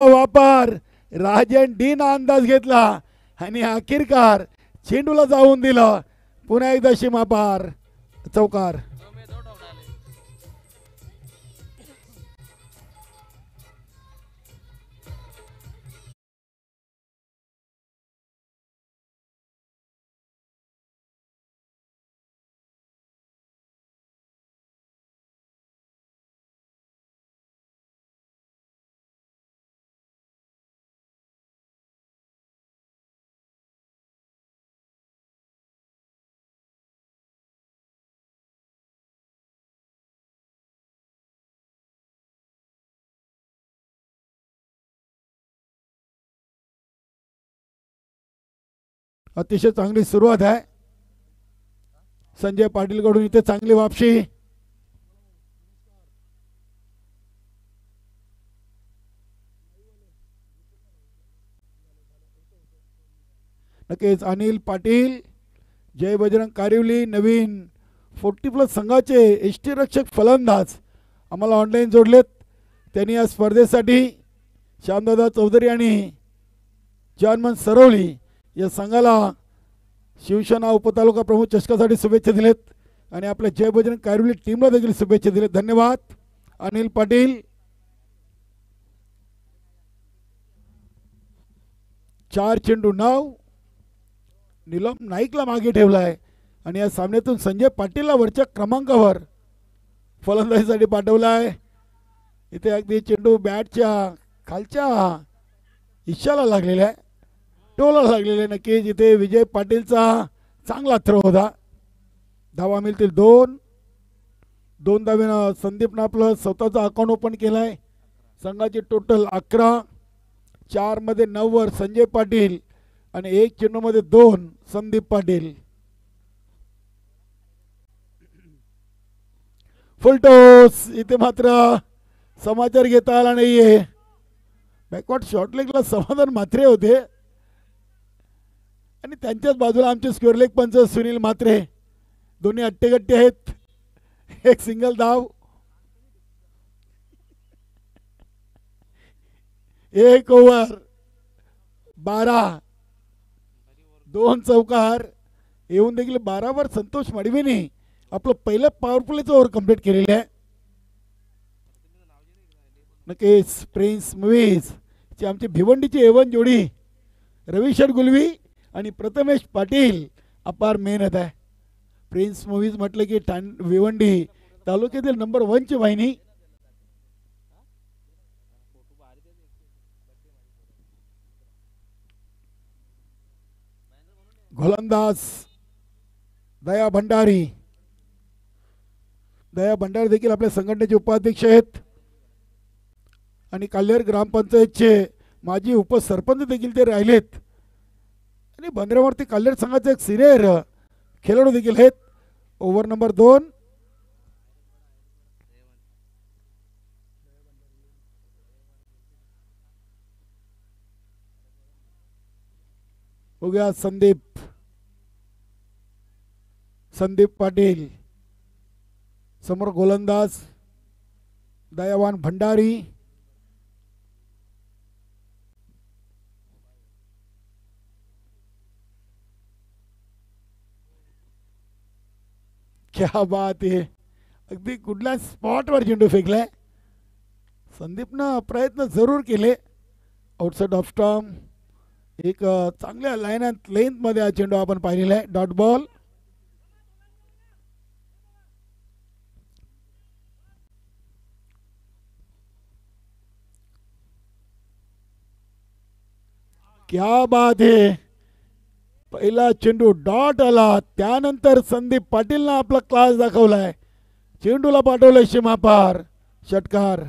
वापर राजन डीन अंदाज घेतला आणि अखेरकार चेंडूला जाऊन दिलं. पुन्हा एकदा सीमापार चौकार. अतिशय चांगली सुरुवात आहे संजय पाटील कडून. इथे चांगली वापशी. नक्कीच अनिल पाटील जय बजरंग कारिवली नवीन 40+ संघाचे यष्टीरक्षक फलंदाज आम्हाला ऑनलाईन जोडलेत. त्यांनी या स्पर्धेसाठी श्यामदादा चौधरी आणि जानमन सरवली या संघाला शिवसेना उपतालुका प्रमुख चषकासाठी शुभेच्छा दिलेत आणि आपल्या जय बजरंग कारिवली टीमला देखील शुभेच्छा दिलेत. धन्यवाद अनिल पाटील. 4 चेंडू 9. नीलम नाईकला मागे ठेवलाय आणि या सामन्यातून संजय पाटीलला वरच्या क्रमांकावर फलंदाजीसाठी पाठवलाय. इथे अगदी चेंडू बॅटच्या खालच्या हिश्श्याला लागलेला आहे, टोला लागलेला आहे. नक्कीच इथे विजय पाटीलचा चांगला थ्रो होता. धावा मिळतील 2. 2 धावेनं संदीपनं आपलं स्वतःचा अकाउंट ओपन केलाय. संघाची टोटल 11. 4 मध्ये 9 वर संजय पाटील आणि 1 चेंडू मध्ये 2 संदीप पाटील. फुलटॉस. इथे मात्र समाचार घेता आला नाहीये. बॅकवर्ड शॉर्ट लेगला समाधान म्हात्रे होते आणि त्यांच्याच बाजूला आमचे स्क्वेअर लेग पंच सुनील म्हात्रे. दोन्ही अट्टेगट्टे आहेत. एक सिंगल धाव, 1 ओव्हर 12, 2 चौकार येऊन देखील 12 वर संतोष मडवीने आपलं पहिलं पॉवरफुलचं ओव्हर कंप्लीट केलेलं आहे. नक्कीच प्रिन्स मूवीज ची आमची भिवंडीची एवन जोडी रविशर गुलवी आणि प्रथमेश पाटील अपार मेहनत आहे. प्रिन्स मूवीज म्हटलं की भिवंडी तालुक्यातील नंबर 1 ची वाहिनी. गोलंदाज दया भंडारी. दया भंडारी देखील आपल्या संघटनेचे उपाध्यक्ष आहेत आणि काल्हेर ग्रामपंचायतचे माजी उपसरपंच देखील ते राहिलेत आणि बंदरावरती काल्हेर संघाचे एक सिनियर खेळाडू देखील आहेत. Over number 2. हो गया संदीप पाटील. समोर गोलंदाज दयावान भंडारी. क्या बात आहे. अगदी कुठल्या स्पॉटवर चेंडू फेकलाय. संदीपनं प्रयत्न जरूर केले. Outside off stump. एक चांगल्या लाईन लेंथ मध्ये हा चेंडू आपण पाहिलेला आहे. Dot ball. क्या बात आहे. पहिला चेंडू डॉट आला, त्यानंतर संदीप पाटीलनं आपला क्लास दाखवलाय. चेंडूला पाठवलंय सीमापार. षटकार.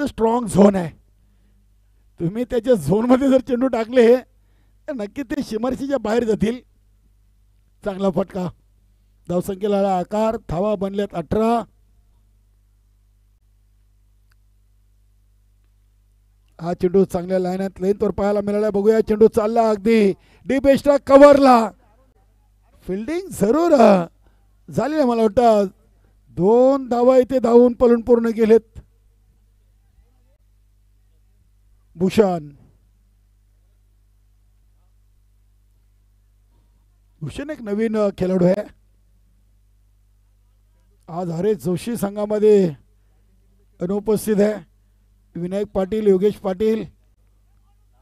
स्ट्रॉंग झोन आहे. तुम्ही त्याच्या झोनमध्ये जर चेंडू टाकले तर नक्की ते सीमारेषेच्या बाहेर जातील. चांगला फटका. धावसंख्येला आकार. धावा बनल्यात 18. हा चेंडू चांगल्या लाईनात लेनवर पाहायला मिळाला. बघूया चेंडू चालला अगदी डीप एक्स्ट्रा कव्हरला. फिल्डिंग जरूर झाली मला वाटतं. 2 धावा इथे धावून पळून पूर्ण केलेत. भूषण एक नवीन खेळाडू आहे. आज हरेश जोशी संघामध्ये अनुपस्थित आहे. विनायक पाटील, योगेश पाटील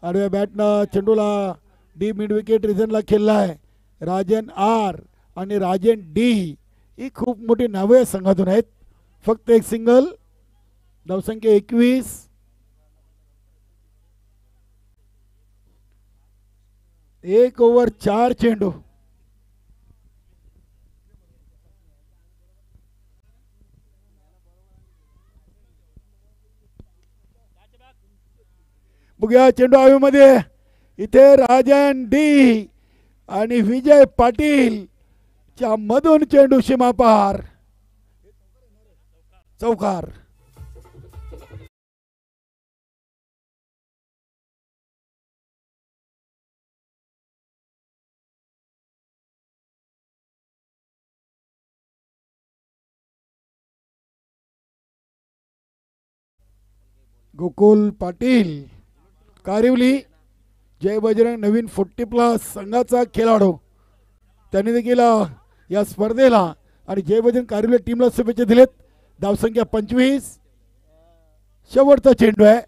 आडव्या बॅटनं चेंडूला डी मिड विकेट रिझनला खेळला आहे. राजन आर आणि राजन डी ही खूप मोठी नावे संघातून आहेत. फक्त एक सिंगल. धावसंख्या 21. एक ओव्हर 4 चेंडू. बघूया चेंडू हवेमध्ये. इथे राजन डी आणि विजय पाटील च्या मधून चेंडू सीमा पार. चौकार. गोकुल पाटील कारिवली, जय बजरंग नवीन 40+ संघाचा खेळाडू. त्यांनी देखील या स्पर्धेला आणि जय बजरंग कारिवली टीमला शुभेच्छा दिलेत. धावसंख्या 25. शेवटचा चेंडू आहे.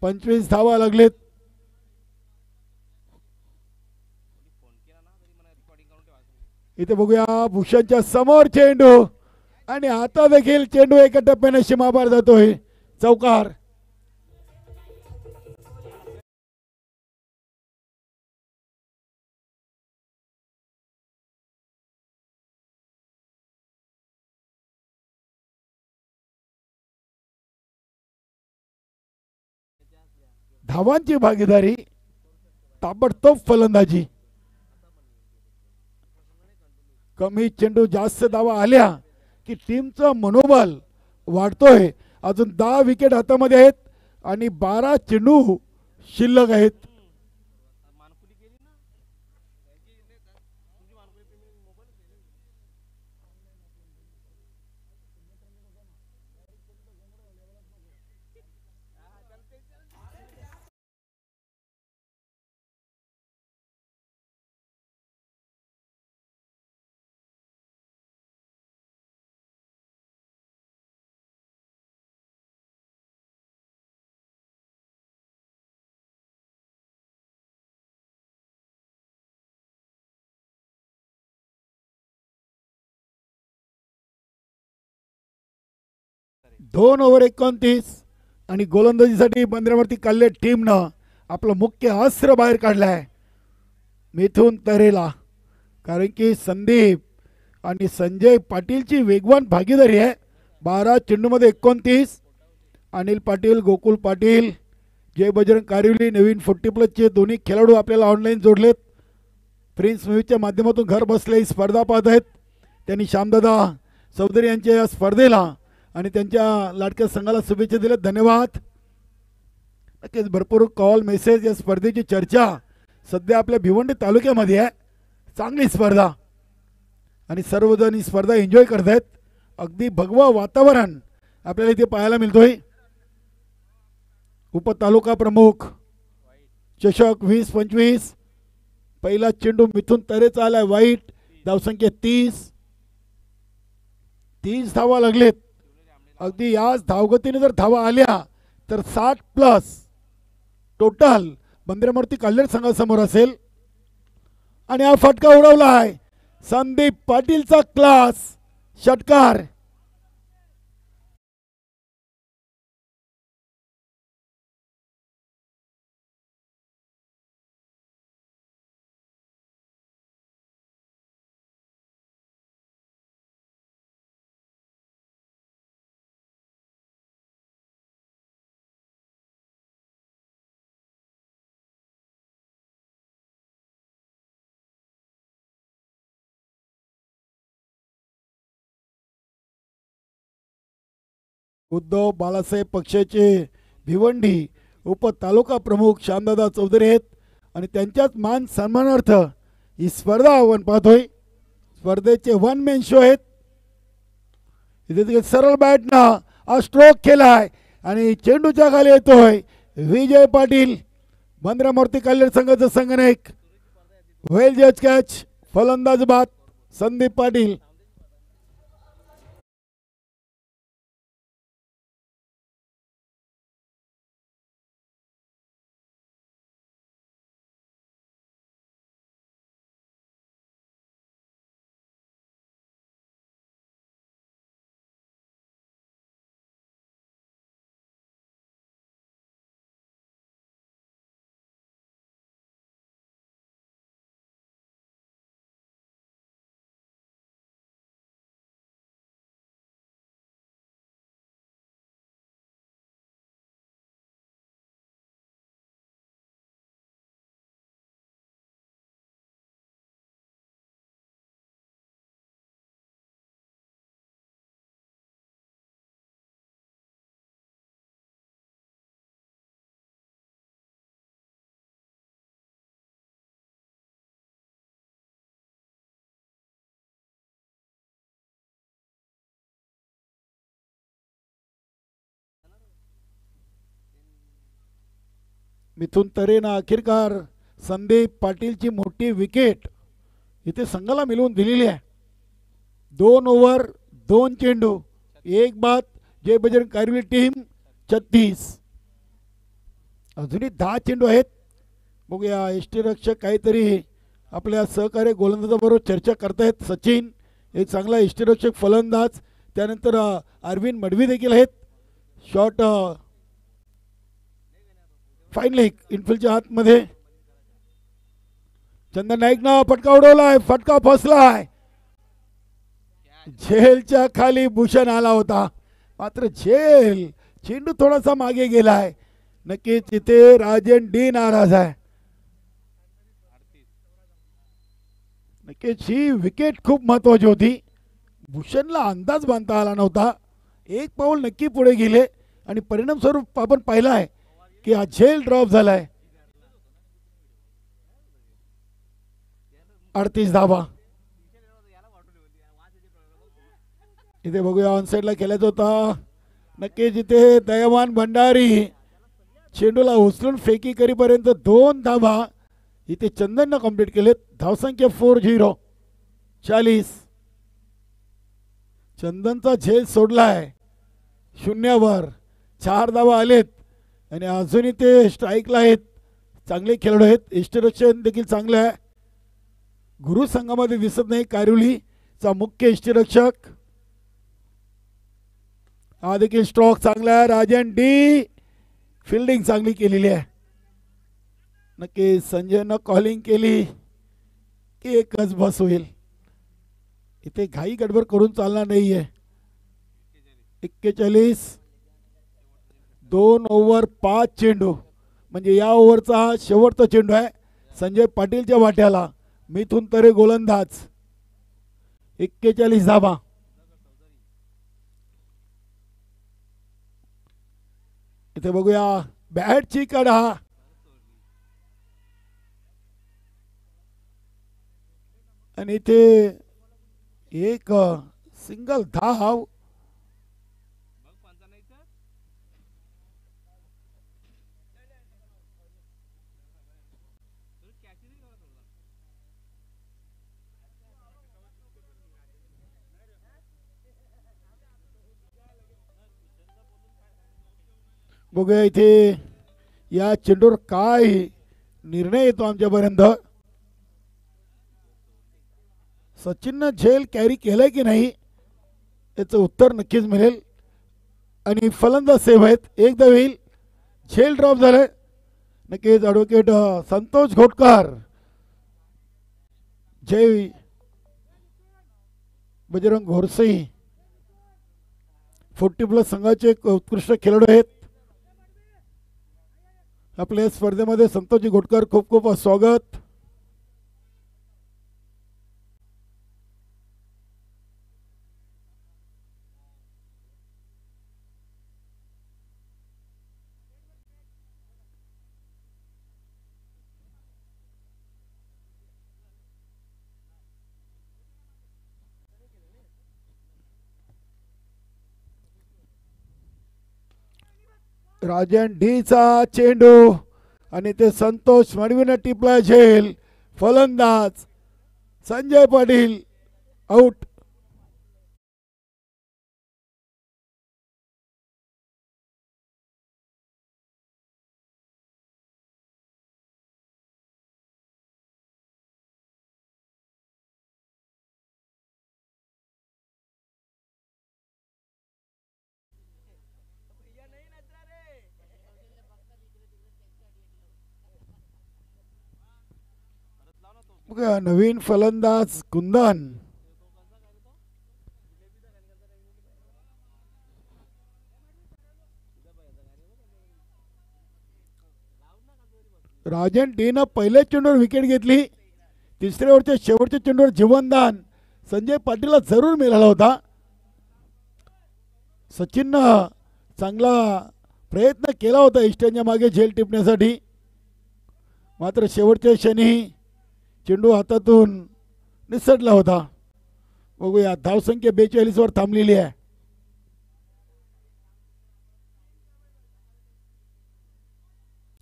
25 धावा लागलेत. इथे बघूया भूषणच्या समोर चेंडू आणि आता देखील चेंडू एका टप्प्याने सीमापार जातोय. चौकार. धावांची भागीदारी, ताबडतोब फलंदाजी. कमी चेंडू जास्त धावा आल्या की टीमचं मनोबल वाढतोय. अजून 10 विकेट हातामध्ये आहेत आणि 12 चेंडू शिल्लक आहेत. दोन ओव्हर 29 आणि गोलंदाजीसाठी बंदरावरती काढले टीमनं आपलं मुख्य अस्त्र बाहेर काढलाय, मिथुन तरेला. कारण की संदीप आणि संजय पाटीलची वेगवान भागीदारी आहे. 12 चेंडूमध्ये 29. अनिल पाटील, गोकुल पाटील, जय बजरंग कारिवली नवीन 40+ दोन्ही खेळाडू आपल्याला ऑनलाईन जोडलेत. प्रिन्स मूवीच्या माध्यमातून घर बसले ही स्पर्धा पाहत आहेत. त्यांनी श्यामदादा चौधरी यांच्या या स्पर्धेला आणि त्यांच्या लाडक्या संघाला शुभेच्छा दिल्यात. धन्यवाद. नक्कीच भरपूर कॉल, मेसेज, या स्पर्धेची चर्चा सध्या आपल्या भिवंडी तालुक्यामध्ये आहे. चांगली स्पर्धा आणि सर्वजण ही स्पर्धा एन्जॉय करत आहेत. अगदी भगवं वातावरण आपल्याला इथे पाहायला मिळतोय. उपतालुका प्रमुख चषक 20-25. पहिला चेंडू मिथुन तरेचा आलाय वाईट. धावसंख्या 30 धावा लागलेत. अगदी याच धावगतीने जर धावा आल्या तर 60+ टोटल बंदरेमूर्ती कल्याण संघासमोर असेल. आणि हा फटका उडवलाय संदीप पाटीलचा क्लास षटकार. उद्धव बाळासाहेब पक्षाचे भिवंडी उप तालुका प्रमुख श्यामदादा चौधरी आहेत आणि त्यांच्याच मान सन्मानार्थ ही स्पर्धा आपण पाहतोय. स्पर्धेचे वन मॅन शो आहेत. इथे सरळ बॅटनं हा स्ट्रोक केलाय आणि चेंडूच्या खाली येतोय विजय पाटील, बंद्रामूर्ती कल्याण संघाचा संघनायक. वेल जज कॅच, फलंदाज बाद संदीप पाटील. मिथून तरेनं अखेरकार संदीप पाटीलची मोठी विकेट इथे संघाला मिळवून दिलेली आहे. 2 ओव्हर 2 चेंडू 1 बाद. जय बजरंग कारवी टीम 36. अजूनही 10 चेंडू आहेत. बघूया यष्टीरक्षक काहीतरी आपल्या सहकार्य गोलंदाजाबरोबर चर्चा करतायत. सचिन एक चांगला यष्टीरक्षक फलंदाज, त्यानंतर अरविंद मडवी देखील आहेत. शॉट फाईन लेग इनफिल्डच्या आतमध्ये. चंदन नाईकनं फटका उडवलाय, फटका फसलाय. झेलच्या खाली भूषण आला होता, मात्र झेल चेंडू थोडासा मागे गेलाय. नक्कीच इथे राजन डी नाराज आहे. नक्कीच ही विकेट खूप महत्वाची होती. भूषणला अंदाज बांधता आला नव्हता. एक पाऊल नक्की पुढे गेले आणि परिणामस्वरूप आपण पाहिला आहे की हा झेल ड्रॉप झालाय. 38 धावा. इथे बघूया ऑनसाइडला खेळायचा होता. नक्कीच इथे दयावान भंडारी चेंडूला उचलून फेकी करीपर्यंत 2 धावा इथे चंदननं कंप्लीट केलेत. धावसंख्या 4-0 40. चंदनचा झेल सोडलाय 0वर. 4 धावा आलेत आणि अजूनही ते स्ट्राईकला आहेत. चांगले खेळाडू आहेत. यष्टीरक्षण देखील चांगलं आहे. गुरु संघामध्ये दिसत नाही कारिवलीचा मुख्य यष्टीरक्षक. हा देखील स्ट्रोक चांगला आहे. राजन डी फिल्डिंग चांगली केलेली आहे. नक्की संजयनं कॉलिंग केली की एकच बस होईल. इथे घाई गडबड करून चालणार नाहीये. 41. 2 ओव्हर 5 चेंडू म्हणजे या ओव्हरचा हा शेवटचा चेंडू आहे. संजय पाटीलच्या वाट्याला. मिथून तरे गोलंदाज. 41 धावा. इथे बघूया बॅटची कडा. आणि इथे एक सिंगल धाव. बघूया इथे या चेंडूवर काय निर्णय येतो आमच्यापर्यंत. सचिननं झेल कॅरी केलाय की नाही याचं उत्तर नक्कीच मिळेल. आणि फलंदाज सेव्ह आहेत. एकदा होईल. झेल ड्रॉप झालाय. नक्कीच ॲडव्होकेट संतोष घोटकर, जय बजरंग घोरसई 40+ संघाचे उत्कृष्ट खेळाडू आहेत. आपल्या स्पर्धेमध्ये संतोषजी घोटकर खूप खूप स्वागत. राजन डीचा चेंडू आणि ते संतोष मडवीने टिपला झेल. फलंदाज संजय पाटील आउट. नवीन फलंदाज कुंदन. राजन डीनं पहिल्या चेंडूवर विकेट घेतली. तिसऱ्या ओव्हरच्या शेवटच्या चेंडूवर जीवनदान संजय पाटीलला जरूर मिळाला होता. सचिननं चांगला प्रयत्न केला होता इष्टांच्या मागे झेल टिपण्यासाठी, मात्र शेवटच्या क्षणी चेंडू हातातून निसटला होता. बघूया धावसंख्या 42 वर थांबलेली आहे.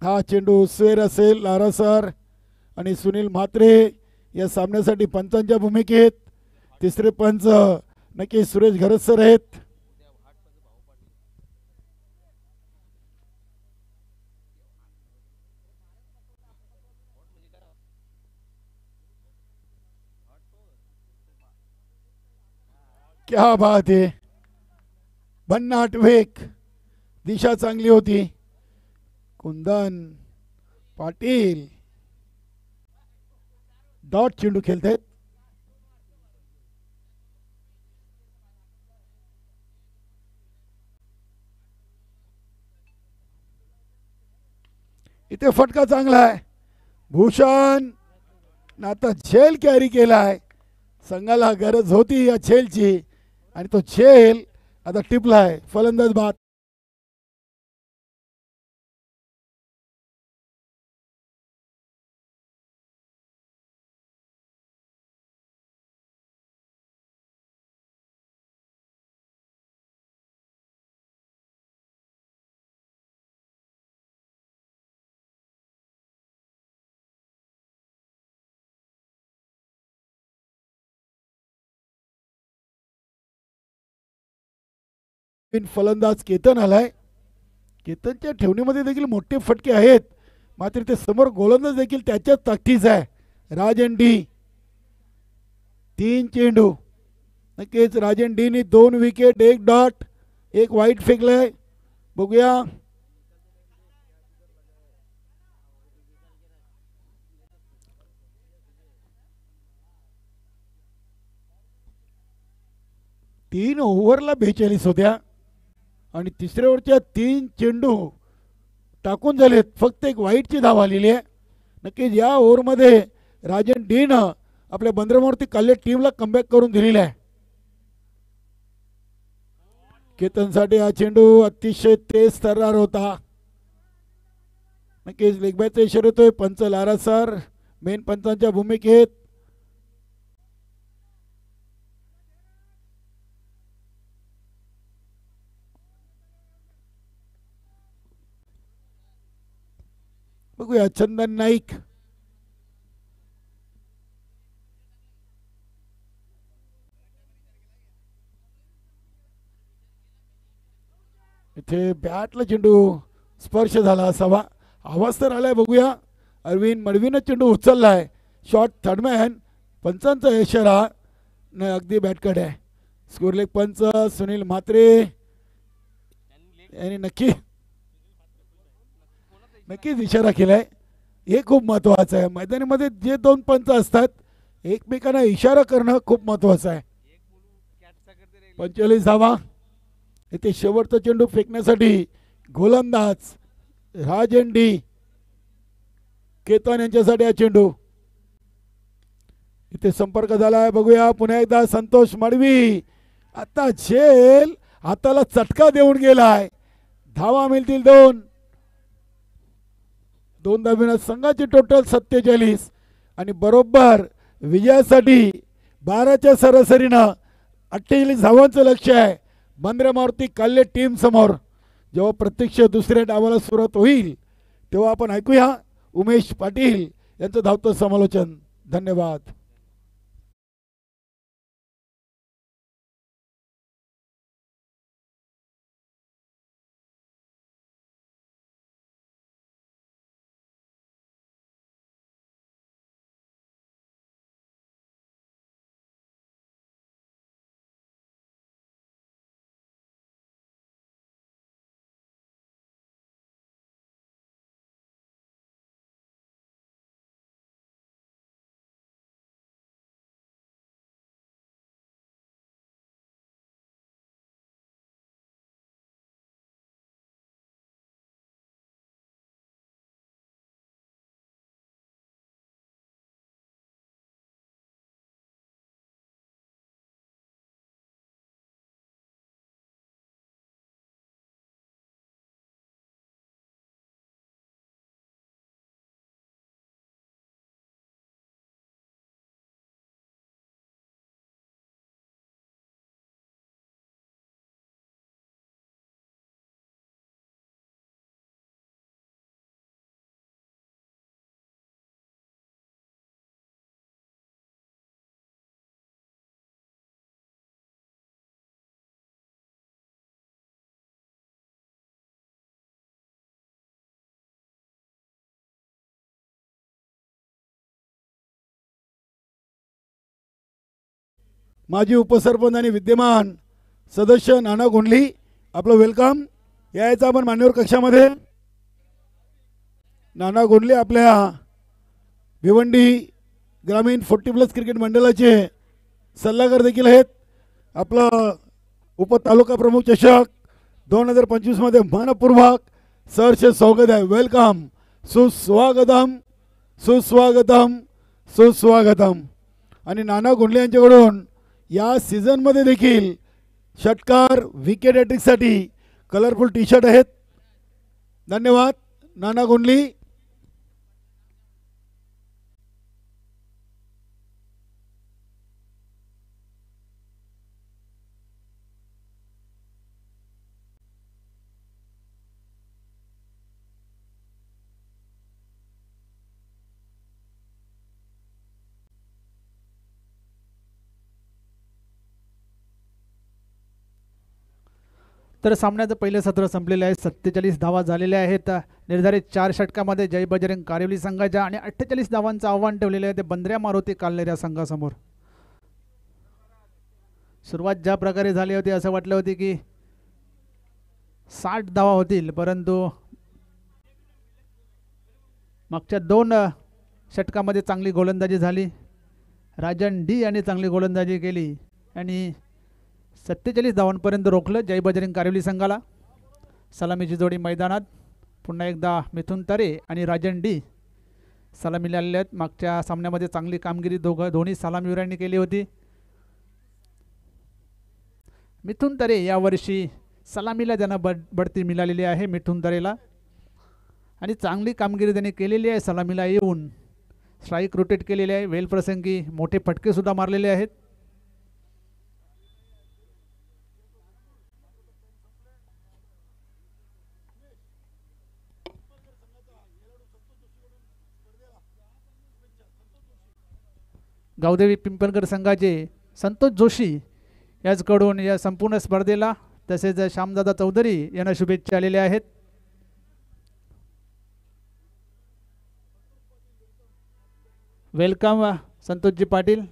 हा चेंडू स्वेर असेल. लारासर आणि सुनील म्हात्रे या सामन्यासाठी पंचांच्या भूमिकेत. तिसरे पंच नक्की सुरेश घरत सर आहेत. क्या बात आहे. भन्नाट वेग, दिशा चांगली होती. कुंदन पाटील डॉट चेंडू खेळतात. इथे फटका चांगला आहे. भूषण आता झेल कॅरी केलाय. संघाला गरज होती या झेलची आणि तो झेल आता टिपलाय. फलंदाज बाद. फलंदाज केतन आलाय. केतनच्या ठेवणीमध्ये देखील मोठे फटके आहेत, मात्र ते समोर गोलंदाज देखील त्याच्याच ताकदीचा आहे. राजन डी 3 चेंडू. नक्कीच राजन डीने 2 विकेट 1 डॉट 1 वाईट फेकलाय. बघूया तीन ओव्हरला 42 होत्या आणि तिसऱ्या ओव्हरच्या 3 चेंडू टाकून झालेत. फक्त 1 वाईटची धाव आलेली आहे. नक्कीच या ओव्हरमध्ये राजन डीनं आपल्या बंदरावरती काढले टीमला कमबॅक करून दिलेला आहे. केतनसाठी हा चेंडू अतिशय तेज तर्रार होता. नक्कीच लेगबॅटचा इशारा येतोय. पंच लारा सर मेन पंचांच्या भूमिकेत. बघूया चंदन नाईक. इथे बॅटला चेंडू स्पर्श झाला असावा, आवाज तर आलाय. बघूया अरविंद मडवीनं चेंडू उचललाय. Shot third man. पंचांचा इशारा नाही, अगदी बॅटकडे आहे. स्कोर लेग पंच सुनील म्हात्रे यांनी नक्कीच इशारा केलाय. हे खूप महत्वाचं आहे. मैदानामध्ये जे 2 पंच असतात एकमेकांना इशारा करणं खूप महत्वाचं आहे. 45 धावा. इथे शेवटचा चेंडू फेकण्यासाठी गोलंदाज राजन डी. केतन यांच्यासाठी हा चेंडू. इथे संपर्क झालाय. बघूया पुन्हा एकदा संतोष मडवी. आता झेल हाताला चटका देऊन गेलाय. धावा मिळतील 2. 2 धाब्यानं संघाची टोटल 47 आणि बरोबर विजयासाठी 12च्या सरासरीनं 48 धावांचं लक्ष आहे. बंदरामावरती काल्ले टीम समोर. जेव्हा प्रत्यक्ष दुसऱ्या डावाला सुरुवात होईल तेव्हा आपण ऐकूया उमेश पाटील यांचं धावतं समालोचन. धन्यवाद. माजी उपसरपंच आणि विद्यमान सदस्य नाना गोंडली आपलं वेलकम. यायचं आपण मान्यवर कक्षामध्ये. नाना गोंडले आपल्या भिवंडी ग्रामीण 40+ क्रिकेट मंडळाचे सल्लागार देखील आहेत. आपलं उपतालुका प्रमुख चषक 2025 मध्ये मनपूर्वक सहर्ष स्वागत आहे. वेलकम, सुस्वागतम सुस्वागतम सुस्वागतम. आणि नाना गोंडले यांच्याकडून या सीझनमध्ये देखील षटकार विकेट हॅट्रिकसाठी कलरफुल टी शर्ट आहेत. धन्यवाद नाना गोंडली. तर सामन्याचं पहिलं सत्र संपलेलं आहे. 47 धावा झालेल्या आहेत. निर्धारित 4 षटकामध्ये जय बजरंग कारिवली संघाच्या आणि 48 धावांचं आव्हान ठेवलेलं आहे ते बंद्र्या मारुती कालनेर या संघासमोर. सुरुवात ज्या प्रकारे झाली होती असं वाटलं होते की 60 धावा होतील, परंतु मागच्या 2 षटकामध्ये चांगली गोलंदाजी झाली. राजन डी यांनी चांगली गोलंदाजी केली आणि 47 धावांपर्यंत रोखलं जय बजरंग कारिवली संघाला. सलामीची जोडी मैदानात पुन्हा एकदा मिथुन तरे आणि राजन डी सलामीला आलेले आहेत. मागच्या सामन्यामध्ये चांगली कामगिरी दोन्ही सलामीवीरांनी केली होती. मिथुन तरे यावर्षी सलामीला त्यांना बढती मिळालेली आहे मिथुन तरेला, आणि चांगली कामगिरी त्यांनी केलेली आहे. सलामीला येऊन स्ट्राईक रोटेट केलेले आहे. वेलप्रसंगी मोठे फटकेसुद्धा मारलेले आहेत. गावदेवी पिंपळगड संघाचे संतोष जोशी याचकडून या संपूर्ण स्पर्धेला तसेच श्यामदादा चौधरी यांना शुभेच्छा आलेल्या आहेत. वेलकम संतोषजी पाटील.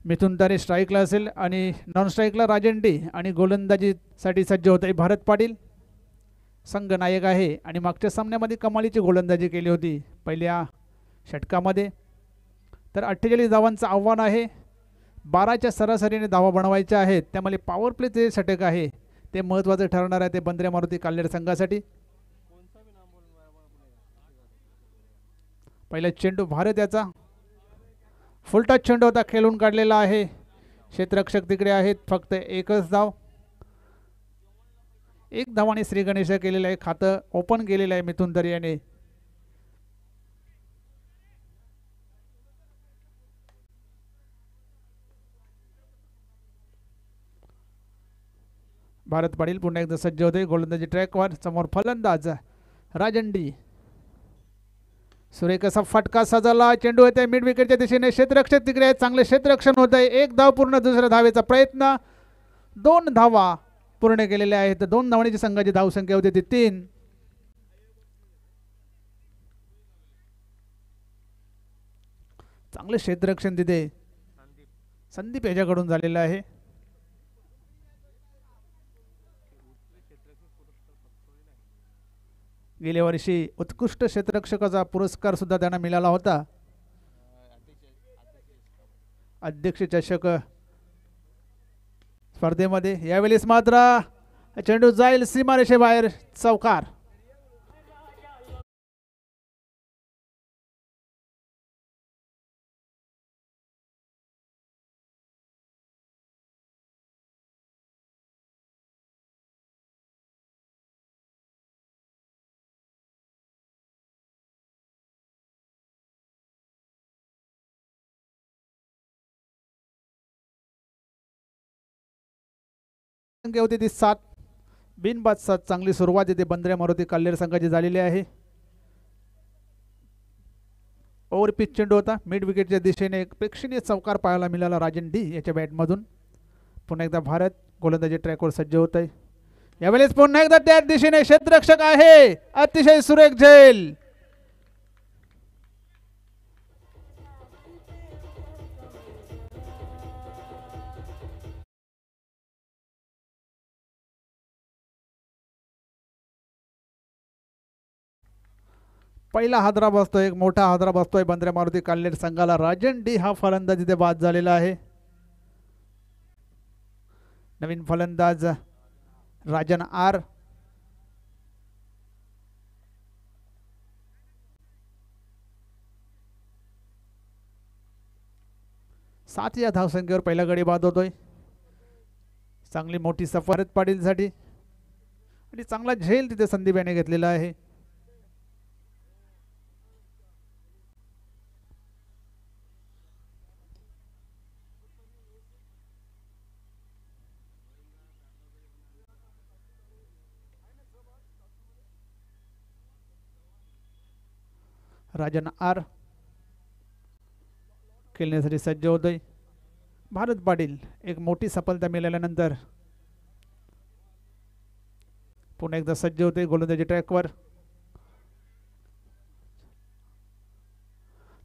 मिथुन तरे स्ट्राईकला असेल आणि नॉन स्ट्राईकला राजन डी आणि गोलंदाजीसाठी सज्ज होत आहे भारत पाटील. संघ नायक आहे आणि मागच्या सामन्यामध्ये कमालीची गोलंदाजी केली होती पहिल्या षटकामध्ये. तर 48 धावांचं आव्हान आहे. 12च्या सरासरीने धावा बनवायच्या आहेत. त्यामुळे पॉवर प्लेचे षटक आहे ते महत्त्वाचं ठरणार आहे ते बंद्र्या मारुती कालनेर संघासाठी. पहिला चेंडू भारत याचा फुलटच चेंडू होता, खेळून काढलेला आहे. क्षेत्ररक्षक तिकडे आहेत. फक्त एकच धाव. 1 धावाने श्री गणेश केलेलं आहे. खातं ओपन केलेलं आहे मिथुन तरे याने. भारत पाटील पुन्हा एकदा सज्ज होते गोलंदाजी ट्रॅकवर. समोर फलंदाज राजन डी. सुरेख असा फटका सजवला. चेंडू येते मिड विकेटच्या दिशेने. क्षेत्ररक्षक तिकडे आहेत. चांगले क्षेत्ररक्षण होत आहे. एक धाव पूर्ण. दुसऱ्या धावेचा प्रयत्न. 2 धावा पूर्ण केलेल्या आहेत. 2 धावण्याची संघाची धावसंख्या होती ती 3. चांगले क्षेत्ररक्षण तिथे संदीप याच्याकडून झालेलं आहे. गेल्या वर्षी उत्कृष्ट क्षेत्ररक्षकाचा पुरस्कार सुद्धा त्यांना मिळाला होता. अध्यक्ष चषक स्पर्धेमध्ये. यावेळेस मात्र चेंडू जाईल सीमारेषेबाहेर. चौकार. संख्या होती ती 7. बिनबाद 7. चांगली सुरुवात येते बंद्रे मारुती कल्लेर संघाची झालेली आहे. ओव्हरपिच चेंडू होता. मिड विकेटच्या दिशेने एक प्रेक्षणीय चौकार पाहायला मिळाला राजन डी याच्या बॅटमधून. पुन्हा एकदा भारत गोलंदाजी ट्रॅकवर सज्ज होत आहे. यावेळेस पुन्हा एकदा त्या दिशेने क्षेत्ररक्षक आहे. अतिशय सुरेख झेल. पहिला हादरा बसतोय. एक मोठा हादरा बसतोय बंद्रे मारुती कल्लेर संघाला. राजन डी हा फलंदाज इथे बाद झालेला आहे. नवीन फलंदाज राजन आर. सात या धावसंख्येवर पहिला गडी बाद होतोय. चांगली मोठी सफारत पाटीलसाठी आणि चांगला झेल तिथे संदीप याने घेतलेला आहे. राजन आर खेळण्यासाठी सज्ज होतोय. भारत पाटील एक मोठी सफलता मिळाल्यानंतर पुन्हा एकदा सज्ज होते गोलंदाजी ट्रॅकवर.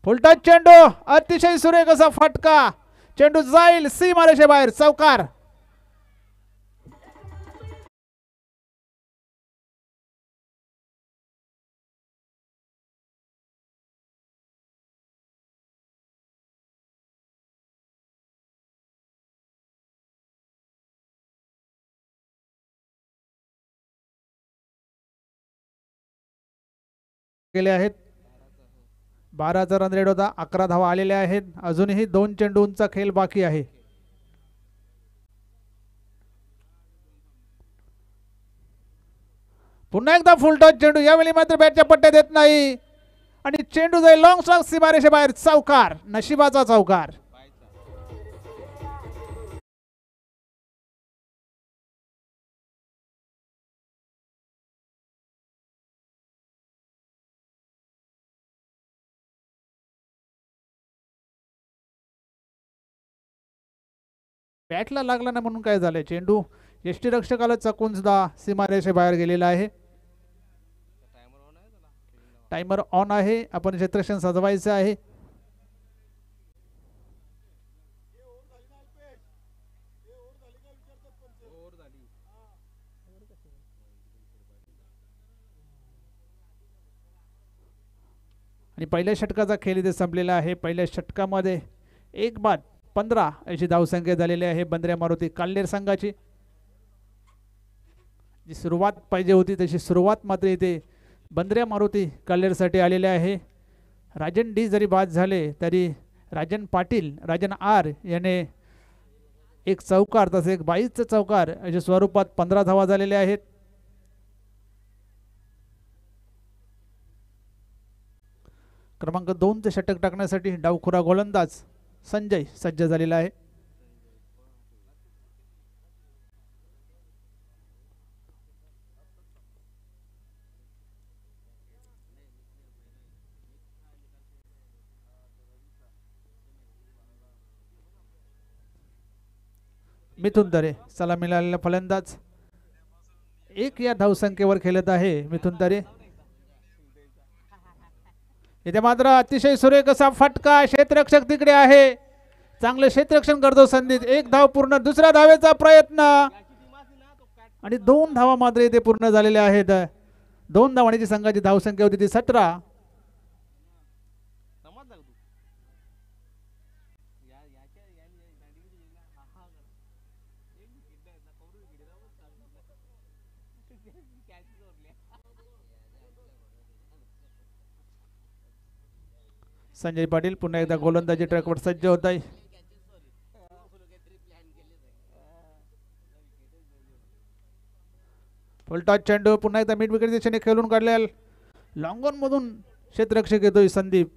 फुलटच चेंडू. अतिशय सुरेख असा फटका. चेंडू जाईल सीमारेषे बाहेर. चौकार. केले आहेत. 12चा रन रेट होता. 11 धावा आलेल्या आहेत. अजूनही 2 चेंडूंचा खेळ बाकी आहे. पुन्हा एकदा फुलटॉस चेंडू. यावेळी मात्र बॅटच्या पट्ट्या देत नाही आणि चेंडू जाईल लॉंग स्ट्राइक सीमारेषे बाहेर. चौकार. नशिबाचा चौकार. बॅटला लागला ना म्हणून काय झालंय. चेंडू यष्टीरक्षकाला चकून सुद्धा सीमारेषे बाहेर गेलेला आहे. टाइमर ऑन आहे. आपण क्षेत्ररक्षण सजवायचं आहे. आणि पहिल्या षटकाचा खेळ इथे संपलेला आहे. पहिल्या षटकामध्ये 1 बाद 15 अशी धावसंख्या झालेली आहे बंद्रे मारुती कल्लेर संघाची. जी सुरुवात पाहिजे होती तशी सुरुवात मात्र इथे बंद्रे मारुती कल्लेरसाठी आलेले आहे. राजन डी जरी बाद झाले तरी राजन पाटील राजन आर याने एक चौकार तसे एक 22 चौकार अशा स्वरूपात 15 धावा झालेल्या आहेत. क्रमांक 2 चे षटक टाकण्यासाठी डावखुरा गोलंदाज संजय सज्ज झालेला आहे. मिथुन तरे सलामी मिळालेला फलंदाज. एक या धावसंख्येवर खेळत आहे मिथुन तरे. इथे मात्र अतिशय सुरेख असा फटका, क्षेत्ररक्षक तिकडे आहे, चांगले क्षेत्ररक्षण करतो संदीप. एक धाव पूर्ण, दुसऱ्या धावेचा प्रयत्न आणि 2 धावा मात्र इथे पूर्ण झालेल्या आहेत. 2 धावांची संघाची धावसंख्या होती ती 17. संजय पाटील पुन्हा एकदा गोलंदाजी ट्रॅकवर सज्ज होत आहे. फुलटॉस चेंडू पुन्हा एकदा मिड विकेट दिशेने खेळून काढल्या. लॉंग ऑन मधून क्षेत्ररक्षक येतोय संदीप.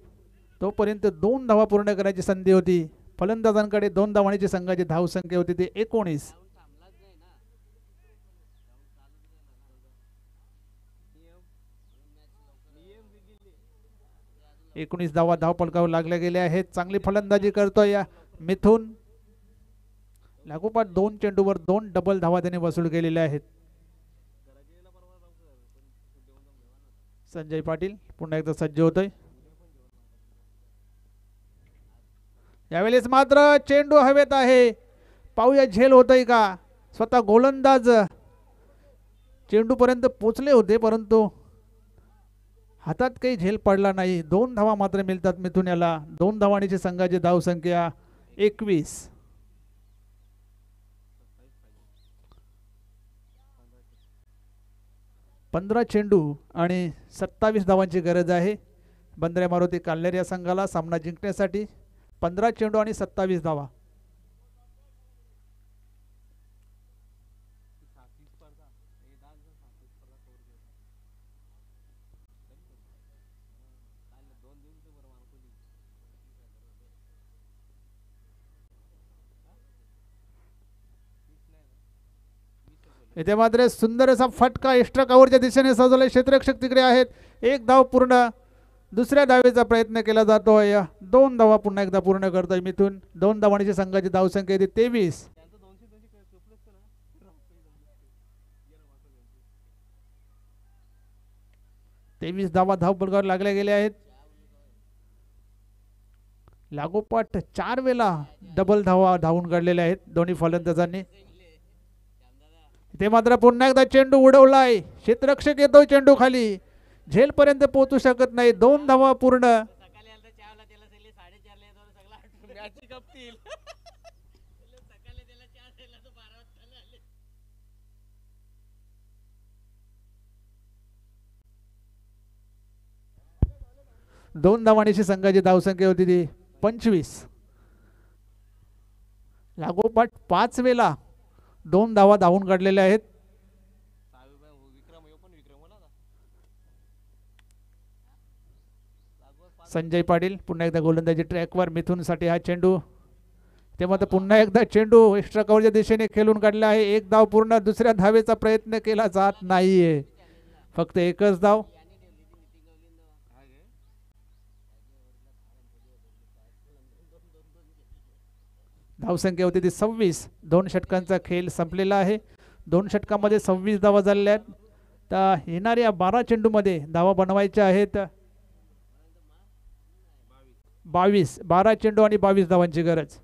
तोपर्यंत 2 धावा पूर्ण करायची संधी होती. फलंदाजांकडे 2 धावांची संघाची धावसंख्या होती ती 19. 19 धावा धावपलकावर लागल्या गेल्या आहेत. चांगली फलंदाजी करतोय या मिथुन. लागोपाठ 2 चेंडूवर 2 डबल धावा त्याने वसूल केलेल्या आहेत. संजय पाटील पुन्हा एकदा सज्ज होतोय. यावेळेस मात्र चेंडू हवेत आहे, पाहूया झेल होतय का. स्वतः गोलंदाज चेंडू पर्यंत पोचले होते परंतु हातात काही झेल पडला नाही. 2 धावा मात्र मिळतात मिथुन याला. 2 धावांची संघाची धावसंख्या 21. 15 चेंडू आणि 27 धावांची गरज आहे बंदरे मारुती काल्हेर या संघाला सामना जिंकण्यासाठी. 15 चेंडू आणि 27 धावा. इथे मात्र सुंदर असा फटका एक्स्ट्रा कव्हरच्या दिशेने सजवले. क्षेत्ररक्षक तिकडे आहेत. 1 धाव पूर्ण, दुसऱ्या धावेचा प्रयत्न केला जातोय. 2 धावा पुन्हा एकदा पूर्ण करतोय मिथुन. 2 धावांची संघाची धावसंख्या येते 23. 23 धावा धावपलकावर लागल्या गेल्या आहेत. लागोपाठ 4 वेळा डबल धावा धावून काढलेल्या आहेत दोन्ही फलंदाजांनी. ते मात्र पुन्हा एकदा चेंडू उडवलाय. क्षेत्ररक्षक येतोय चेंडू खाली, झेल पर्यंत पोहोचू शकत नाही. 2 धावा पूर्ण. दोन धावांची संघाची धावसंख्या होती ती 25. लागोपाठ 5 वेळा 2 धावा धावून काढलेल्या आहेत. संजय पाटील पुन्हा एकदा गोलंदाजी ट्रॅकवर. मिथुन साठी हा चेंडू. ते मात्र पुन्हा एकदा चेंडू एक्स्ट्रा कव्हरच्या दिशेने खेळून काढला आहे. 1 धाव पूर्ण, दुसऱ्या धावेचा प्रयत्न केला जात नाहीये, फक्त एकच धाव. धावसंख्या होती ती 26. 2 षटकांचा खेळ संपलेला आहे. 2 षटकामध्ये 26 धावा झालेल्या आहेत. तर येणाऱ्या 12 चेंडूमध्ये धावा बनवायच्या आहेत 22. 12 चेंडू आणि 22 धावांची गरज.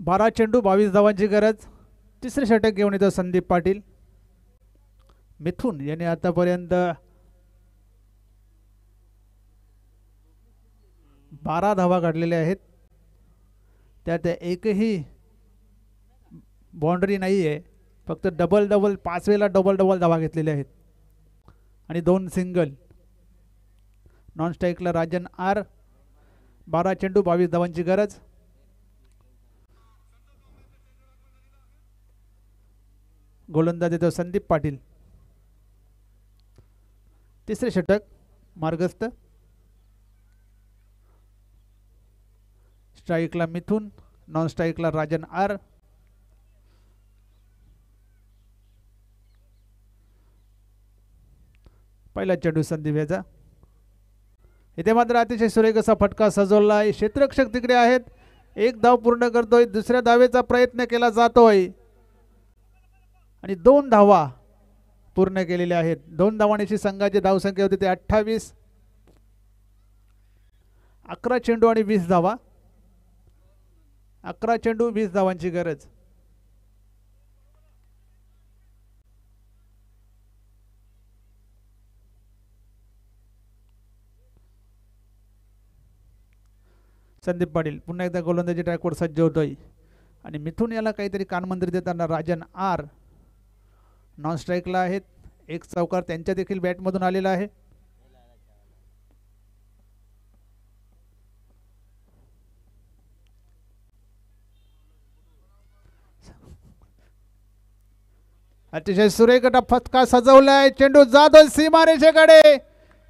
बारा चेंडू 22 धावांची गरज. तिसरे षटक घेऊन येतो संदीप पाटील. मिथुन याने आतापर्यंत 12 धावा काढलेल्या आहेत, त्यात एकही बाउंड्री नाही आहे. फक्त डबल 5 वेळेला डबल धावा घेतलेल्या आहेत आणि 2 सिंगल. नॉन स्ट्राईकला राजन आर. 12 चेंडू 22 धावांची गरज. गोलंदाज येतो संदीप पाटील. तिसरे षटक मार्गस्थ. स्ट्राईकला मिथुन, नॉन स्ट्राईकला राजन आर. पहिला चेंडू संदीप याचा. इथे मात्र अतिशय सुरेख असा फटका सजवला आहे. क्षेत्ररक्षक तिकडे आहेत. एक धाव पूर्ण करतोय. दुसऱ्या धावेचा प्रयत्न केला जातोय आणि 2 धावा पूर्ण केलेल्या आहेत. 2 धावांची संघाची धावसंख्या होती ते 28. 11 चेंडू आणि 20 धावा. 11 चेंडू 20 धावांची गरज. संदीप पाटील पुन्हा एकदा गोलंदाजी ट्रॅकवर सज्ज होतोय आणि मिथुन याला काहीतरी कानमंत्री देताना राजन आर. नॉन स्ट्राईकला आहेत. एक चौकार त्यांच्या देखील बॅटमधून आलेला आहे. अतिशय सुरेख फटका सजवलाय. चेंडू जाधव सीमारेषेकडे.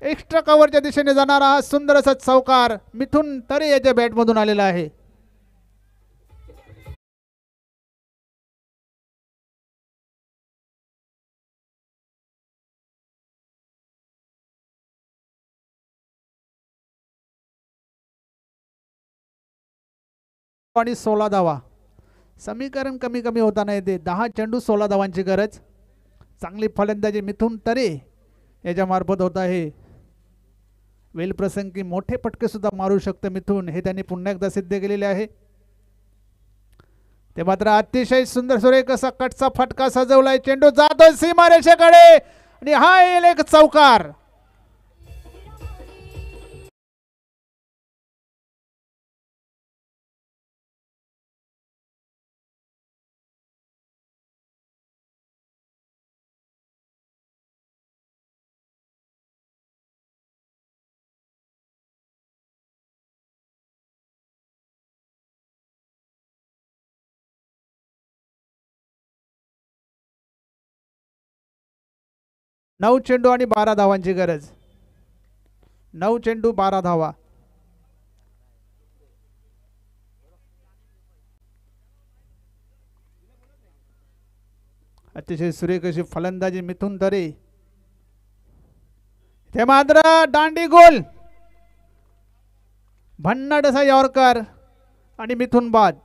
एक्स्ट्रा कव्हरच्या दिशेने जाणारा हा सुंदर असा चौकार मिथुन तरे याच्या बॅटमधून आलेला आहे. आणि 16 धावा. समीकरण कमी कमी होताना येते. 10 चेंडू 16 धावांची गरज. चांगली फलंदाजी मिथुन तरे याच्या मार्फत होत आहे. वेलप्रसंगी मोठे फटके सुद्धा मारू शकते मिथुन, हे त्यांनी पुन्हा एकदा सिद्ध केलेले आहे. ते मात्र अतिशय सुंदर सुरेख असा कटचा फटका सजवलाय. चेंडू जातोय सीमारेषेकडे आणि हा येईल एक चौकार. नऊ चेंडू आणि 12 धावांची गरज. 9 चेंडू 12 धावा. अतिशय सुरेख अशी फलंदाजी मिथुन तरे. ते मात्र दांडी गोल. भन्नाट असा यॉर्कर आणि मिथुन बाद.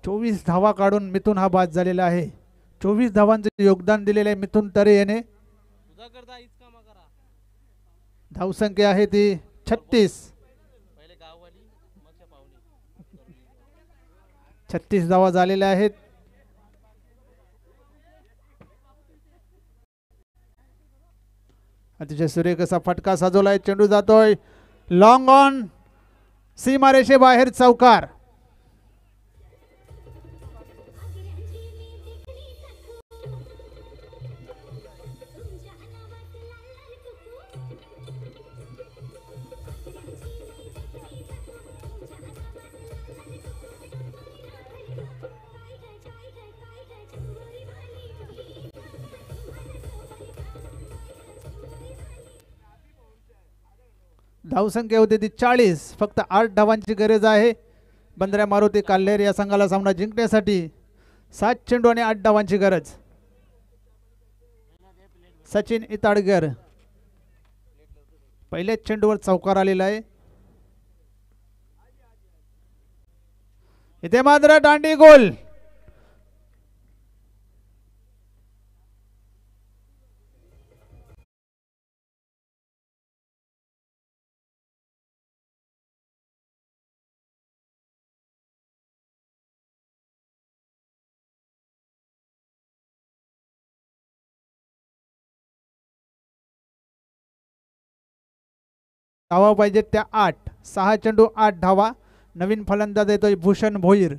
चोवीस धावा काढून मिथुन हा बाद झालेला आहे. 24 धावांचे योगदान दिलेले आहे मिथुन तरे याने. धावसंख्या आहे ती 36. 36 धावा झालेल्या आहेत. अतिशय सुरेख असा फटका साजवलाय. चेंडू जातोय लॉंग ऑन. सीमारेषे बाहेर चौकार. धावसंख्या होती ती 40. फक्त 8 धावांची गरज आहे. बंदऱ्या मारुती काल्हेर या संघाला सामना जिंकण्यासाठी 7 चेंडू आणि 8 धावांची गरज. सचिन इताडकर पहिल्याच चेंडूवर चौकार आलेला आहे. इथे मात्र दांडी गोल. धावा पाहिजेत त्या 8. 6 चेंडू 8 धावा. नवीन फलंदाज येतोय भूषण भोईर.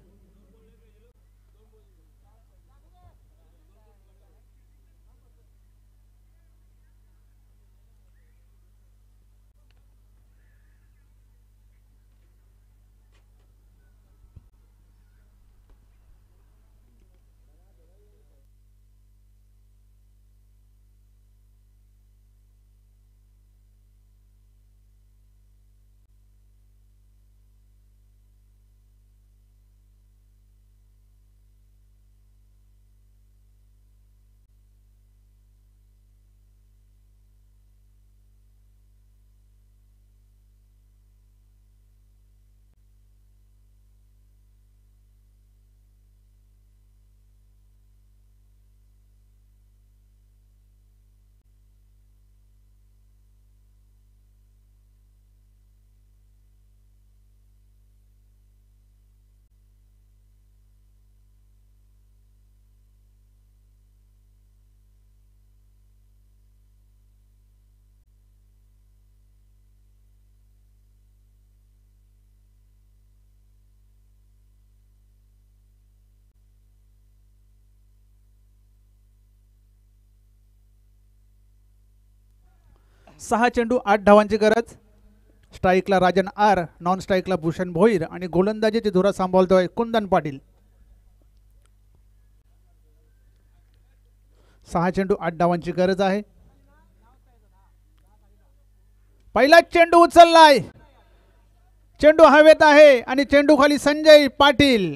सहा चेंडू 8 धावांची गरज. स्ट्राईकला राजन आर, नॉन स्ट्राईकला भूषण भोईर आणि गोलंदाजीची धुरा सांभाळतोय कुंदन पाटील. 6 चेंडू 8 धावांची गरज आहे. पहिला चेंडू उचललाय. चेंडू हवेत आहे आणि चेंडू खाली संजय पाटील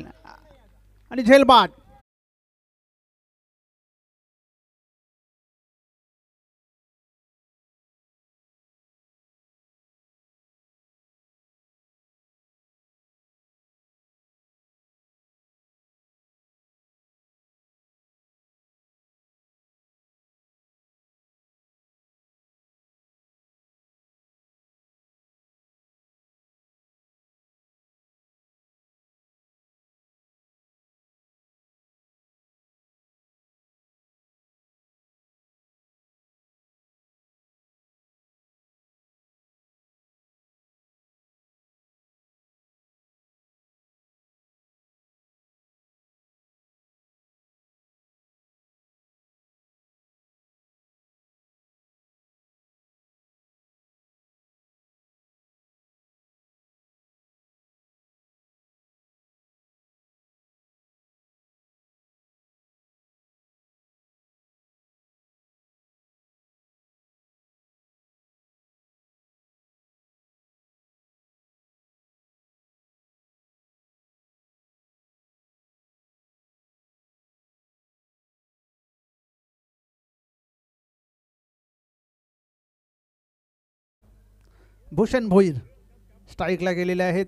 आणि झेलबाद. भूषण भोईर स्ट्राईकला गेलेले आहेत.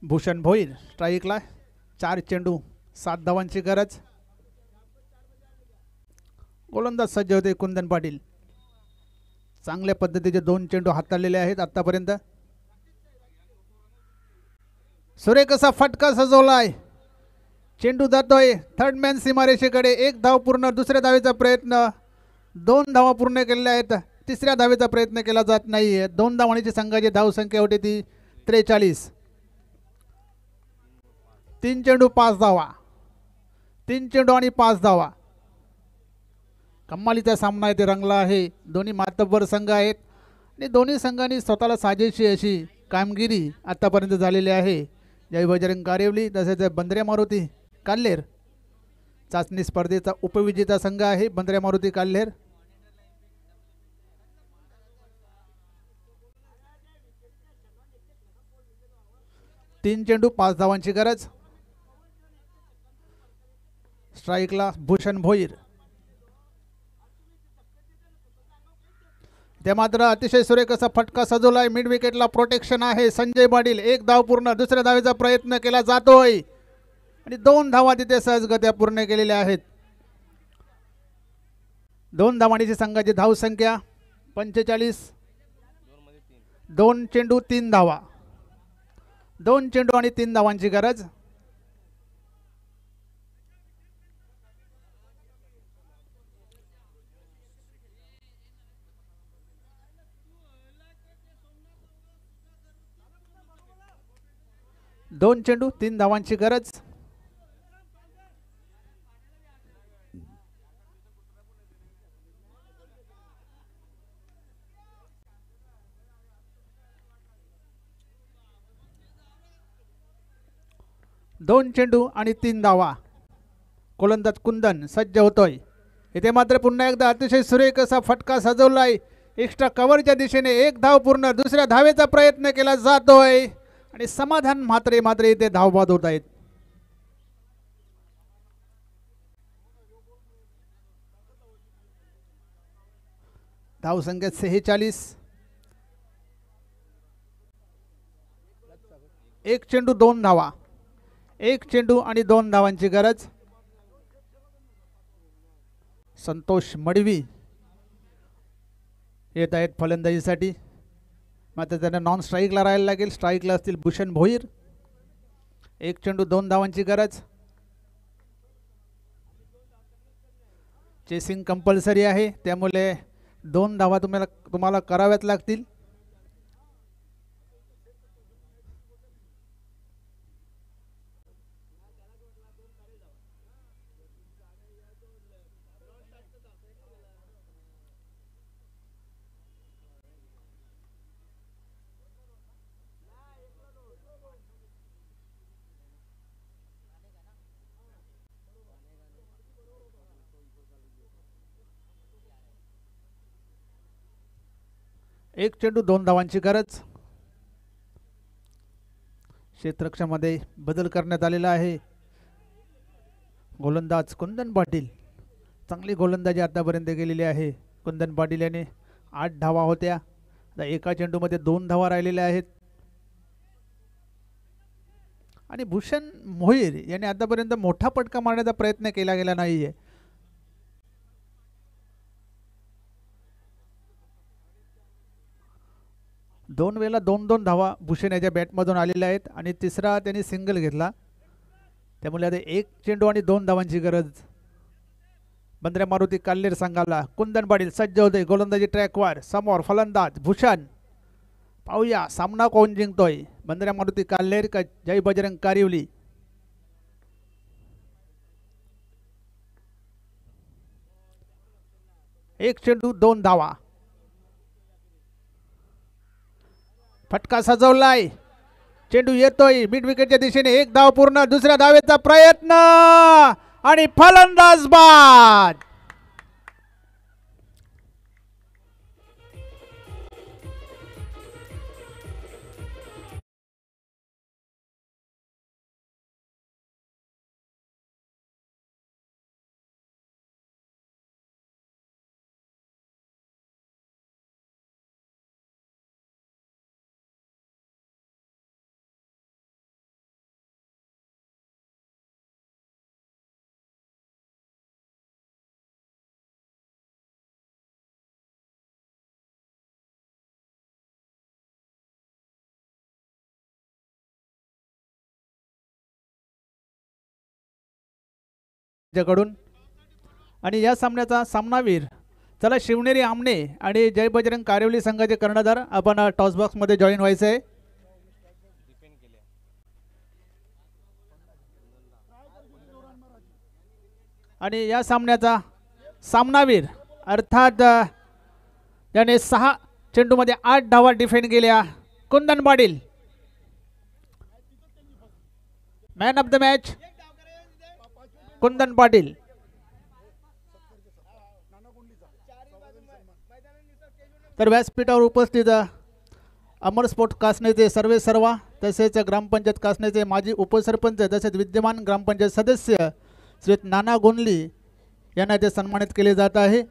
भूषण भोईर स्ट्राईकला. 4 चेंडू 7 धावांची गरज. गोलंदाज सज्ज होते कुंदन पाटील. चांगल्या पद्धतीचे 2 चेंडू हाताळलेले आहेत आतापर्यंत. सुरेख असा फटका सजवलाय. चेंडू जातोय थर्ड मॅन सीमारेषेकडे. 1 धाव पूर्ण. दुसऱ्या धावेचा प्रयत्न. 2 धावा पूर्ण केलेल्या आहेत. तिसऱ्या धावेचा प्रयत्न केला जात नाहीये. 2 धावांची संघाची धाव संख्या होती ती 43. 3 चेंडू 5 धावा. 3 चेंडू आणि 5 धावा. कमालीचा सामना इथे रंगला आहे. दोन्ही मातब्बर संघ आहेत आणि दोन्ही संघांनी स्वतःला साजेशी अशी कामगिरी आतापर्यंत झालेली आहे. जय बजरंग कारिवली तसेच बंद्रे मारुती काल्हेर चाचणी स्पर्धेचा उपविजेता संघ आहे बंद्रे मारुती काल्हेर. तीन चेंडू 5 धावांची गरज. स्ट्राईकला भूषण भोईर. ते मात्र अतिशय सुरेख असा फटका सजवलाय. मिड विकेटला प्रोटेक्शन आहे. संजय पाटील 1 धाव पूर्ण. दुसऱ्या धावेचा प्रयत्न केला जातोय आणि 2 धावा तिथे सहजगत्या पूर्ण केलेल्या आहेत. 2 धावांची संघाची धावसंख्या 45. 2 चेंडू 3 धावा. 2 चेंडू आणि 3 धावांची गरज. दोन चेंडू 3 धावांची गरज. दोन चेंडू आणि 3 धावा. गोलंदाज कुंदन सज्ज होतोय. इथे मात्र पुन्हा एकदा अतिशय सुरेख असा फटका सजवलाय. एक्स्ट्रा कव्हरच्या दिशेने 1 धाव पूर्ण. दुसऱ्या धावेचा प्रयत्न केला जातोय आणि समाधान मात्र इथे धावबाद होत आहेत. धावसंख्या 46. 1 चेंडू 2 धावा. 1 चेंडू आणि 2 धावांची गरज. संतोष मडवी येत आहेत फलंदाजीसाठी. मात्र त्यांना नॉन स्ट्राईकला राहायला लागेल. स्ट्राईकला असतील भूषण भोईर. 1 चेंडू 2 धावांची गरज. चेसिंग कंपल्सरी आहे त्यामुळे 2 धावा तुम्हाला कराव्याच लागतील. एक चेंडू 2 धावांची गरज. क्षेत्ररक्षणामध्ये बदल करण्यात आलेला आहे. गोलंदाज कुंदन पाटील चांगली गोलंदाजी आतापर्यंत केलेली आहे. कुंदन पाटील याने 8 धावा होत्या. आता एका चेंडूमध्ये 2 धावा राहिलेल्या आहेत. आणि भूषण मोहीर याने आतापर्यंत मोठा पटका मारण्याचा प्रयत्न केला गेला नाहीये. दोन वेळेला 2-2 धावा भूषण याच्या बॅटमधून आलेल्या आहेत आणि तिसरा त्यांनी सिंगल घेतला. त्यामुळे आता 1 चेंडू आणि 2 धावांची गरज बंद्रे मारुती काल्हेर संघाला. कुंदन पाटील सज्ज होते. गोलंदाजी ट्रॅकवर. समोर फलंदाज भूषण. पाहूया सामना कोण जिंकतोय. बंद्रे मारुती काल्हेर का जय बजरंग कारिवली. एक चेंडू 2 धावा. फटका सजवलाय. चेंडू येतोय मिड विकेटच्या दिशेने. 1 धाव पूर्ण. दुसऱ्या धावेचा प्रयत्न आणि फलंदाज बाद. कडून आणि या सामन्याचा सामनावीर चला शिवनेरी आमने आणि जय बजरंग कारिवली संघाचे कर्णधार आपण टॉस बॉक्स मध्ये जॉईन व्हायचं आहे. आणि या सामन्याचा सामनावीर अर्थात त्याने 6 चेंडूमध्ये 8 धावा डिफेंड केल्या Kundan Patil. Man of the match Kundan Patil. तर व्यासपीठावर उपस्थित अमर स्पोर्ट कासनेचे सर्वे सर्वा तसेच ग्रामपंचायत कासनेचे माजी उपसरपंच तसेच विद्यमान ग्रामपंचायत सदस्य श्री नाना गोंडली यांना ते सन्मानित केले जात आहे.